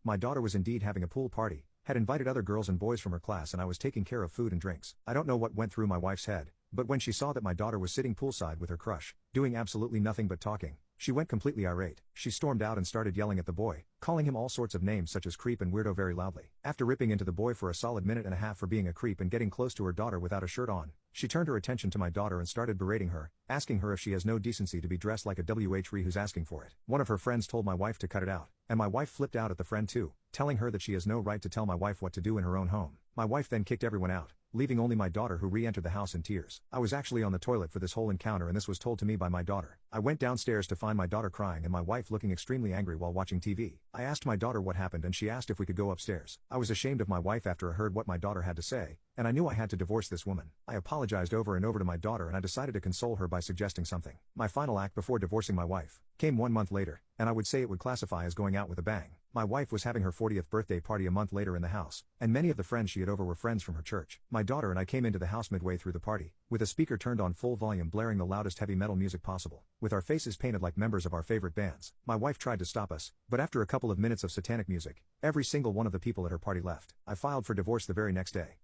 My daughter was indeed having a pool party, had invited other girls and boys from her class, and I was taking care of food and drinks. I don't know what went through my wife's head, but when she saw that my daughter was sitting poolside with her crush, doing absolutely nothing but talking, she went completely irate. She stormed out and started yelling at the boy, calling him all sorts of names such as creep and weirdo very loudly. After ripping into the boy for a solid minute and a half for being a creep and getting close to her daughter without a shirt on, she turned her attention to my daughter and started berating her, asking her if she has no decency to be dressed like a WH who's asking for it. One of her friends told my wife to cut it out, and my wife flipped out at the friend too, telling her that she has no right to tell my wife what to do in her own home. My wife then kicked everyone out, leaving only my daughter, who re-entered the house in tears. I was actually on the toilet for this whole encounter, and this was told to me by my daughter. I went downstairs to find my daughter crying and my wife looking extremely angry while watching TV. I asked my daughter what happened, and she asked if we could go upstairs. I was ashamed of my wife after I heard what my daughter had to say, and I knew I had to divorce this woman. I apologized over and over to my daughter, and I decided to console her by suggesting something. My final act before divorcing my wife came 1 month later, and I would say it would classify as going out with a bang. My wife was having her 40th birthday party a month later in the house, and many of the friends she had over were friends from her church. My daughter and I came into the house midway through the party, with a speaker turned on full volume blaring the loudest heavy metal music possible, with our faces painted like members of our favorite bands. My wife tried to stop us, but after a couple of minutes of satanic music, every single one of the people at her party left. I filed for divorce the very next day.